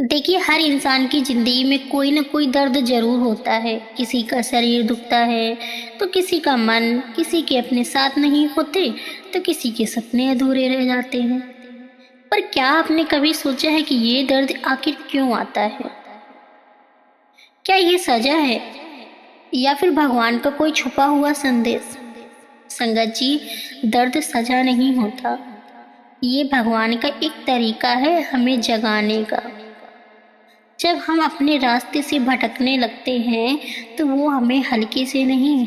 देखिए, हर इंसान की ज़िंदगी में कोई ना कोई दर्द ज़रूर होता है। किसी का शरीर दुखता है तो किसी का मन, किसी के अपने साथ नहीं होते तो किसी के सपने अधूरे रह जाते हैं। पर क्या आपने कभी सोचा है कि ये दर्द आखिर क्यों आता है? क्या ये सजा है या फिर भगवान का कोई छुपा हुआ संदेश? संगत जी, दर्द सजा नहीं होता। ये भगवान का एक तरीका है हमें जगाने का। जब हम अपने रास्ते से भटकने लगते हैं तो वो हमें हल्के से नहीं,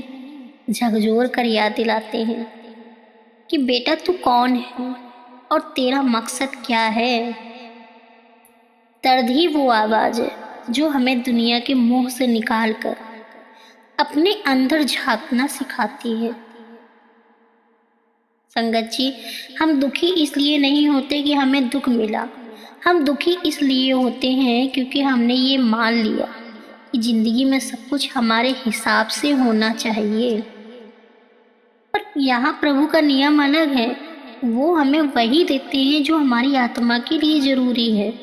झकझोर कर याद दिलाते हैं कि बेटा तू कौन है और तेरा मकसद क्या है। दर्द ही वो आवाज़ है जो हमें दुनिया के मुंह से निकाल कर अपने अंदर झांकना सिखाती है। संगत जी, हम दुखी इसलिए नहीं होते कि हमें दुख मिला। हम दुखी इसलिए होते हैं क्योंकि हमने ये मान लिया कि ज़िंदगी में सब कुछ हमारे हिसाब से होना चाहिए। पर यहाँ प्रभु का नियम अलग है। वो हमें वही देते हैं जो हमारी आत्मा के लिए ज़रूरी है,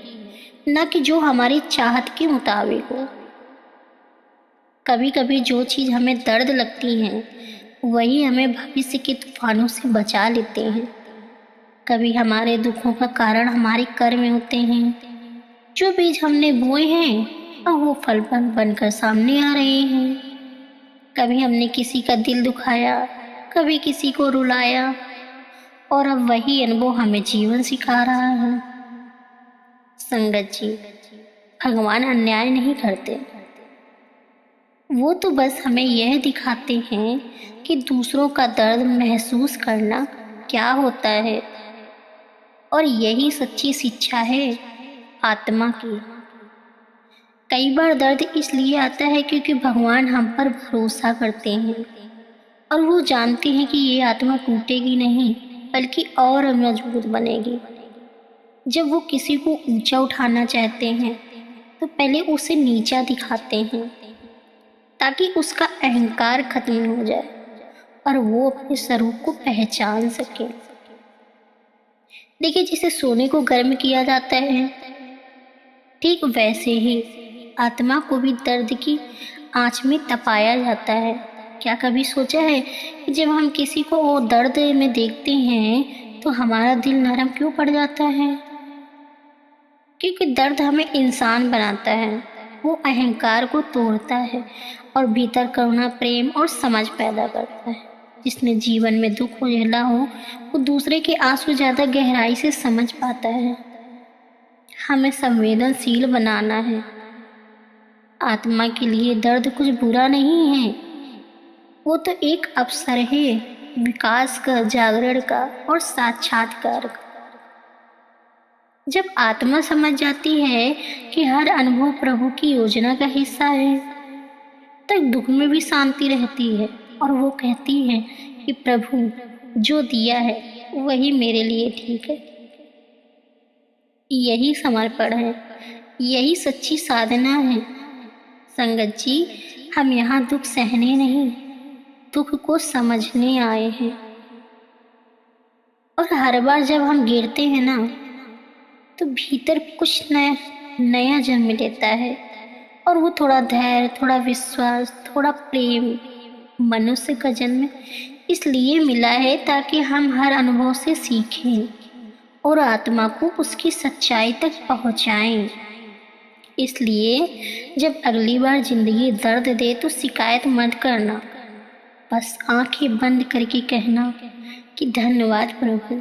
न कि जो हमारी चाहत के मुताबिक हो। कभी कभी जो चीज़ हमें दर्द लगती है वही हमें भविष्य के तूफानों से बचा लेते हैं। कभी हमारे दुखों का कारण हमारे कर्म होते हैं। जो बीज हमने बोए हैं अब वो फल बनकर सामने आ रहे हैं। कभी हमने किसी का दिल दुखाया, कभी किसी को रुलाया, और अब वही अनुभव हमें जीवन सिखा रहा है। संगत जी, भगवान अन्याय नहीं करते। वो तो बस हमें यह दिखाते हैं कि दूसरों का दर्द महसूस करना क्या होता है, और यही सच्ची शिक्षा है आत्मा की। कई बार दर्द इसलिए आता है क्योंकि भगवान हम पर भरोसा करते हैं और वो जानते हैं कि ये आत्मा टूटेगी नहीं बल्कि और मजबूत बनेगी। जब वो किसी को ऊंचा उठाना चाहते हैं तो पहले उसे नीचा दिखाते हैं ताकि उसका अहंकार खत्म हो जाए और वो अपने स्वरूप को पहचान सके। देखिए, जिसे सोने को गर्म किया जाता है, ठीक वैसे ही आत्मा को भी दर्द की आंच में तपाया जाता है। क्या कभी सोचा है कि जब हम किसी को वो दर्द में देखते हैं तो हमारा दिल नरम क्यों पड़ जाता है? क्योंकि दर्द हमें इंसान बनाता है। वो अहंकार को तोड़ता है और भीतर करुणा, प्रेम और समझ पैदा करता है। जिसने जीवन में दुख झेला हो वो दूसरे के आंसू ज़्यादा गहराई से समझ पाता है। हमें संवेदनशील बनाना है। आत्मा के लिए दर्द कुछ बुरा नहीं है, वो तो एक अवसर है विकास का, जागरण का और साक्षात्कार का। जब आत्मा समझ जाती है कि हर अनुभव प्रभु की योजना का हिस्सा है, तब दुख में भी शांति रहती है और वो कहती है कि प्रभु जो दिया है वही मेरे लिए ठीक है। यही समर्पण है, यही सच्ची साधना है। संगत जी, हम यहाँ दुख सहने नहीं, दुख को समझने आए हैं। और हर बार जब हम गिरते हैं ना, तो भीतर कुछ नया नया जन्म लेता है, और वो थोड़ा धैर्य, थोड़ा विश्वास, थोड़ा प्रेम। मनुष्य का जन्म इसलिए मिला है ताकि हम हर अनुभव से सीखें और आत्मा को उसकी सच्चाई तक पहुंचाएं। इसलिए जब अगली बार जिंदगी दर्द दे तो शिकायत मत करना, बस आंखें बंद करके कहना कि धन्यवाद प्रभु,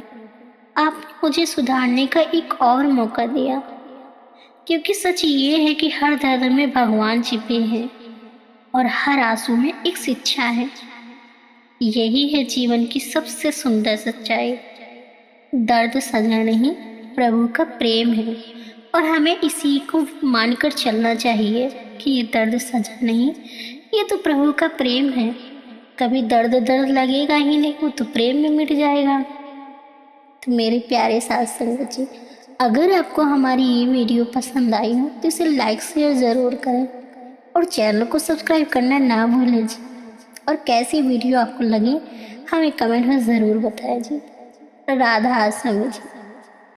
आपने मुझे सुधारने का एक और मौका दिया। क्योंकि सच ये है कि हर दर्द में भगवान छिपे हैं और हर आंसू में एक शिक्षा है। यही है जीवन की सबसे सुंदर सच्चाई। दर्द सजा नहीं, प्रभु का प्रेम है, और हमें इसी को मानकर चलना चाहिए कि ये दर्द सजा नहीं, ये तो प्रभु का प्रेम है। कभी दर्द दर्द लगेगा ही नहीं, वो तो प्रेम में मिट जाएगा। तो मेरे प्यारे साथ संगत जी, अगर आपको हमारी ये वीडियो पसंद आई हो तो इसे लाइक शेयर ज़रूर करें और चैनल को सब्सक्राइब करना ना भूलें जी। और कैसी वीडियो आपको लगी हमें कमेंट में ज़रूर बताएं जी। राधा स्वामी जी।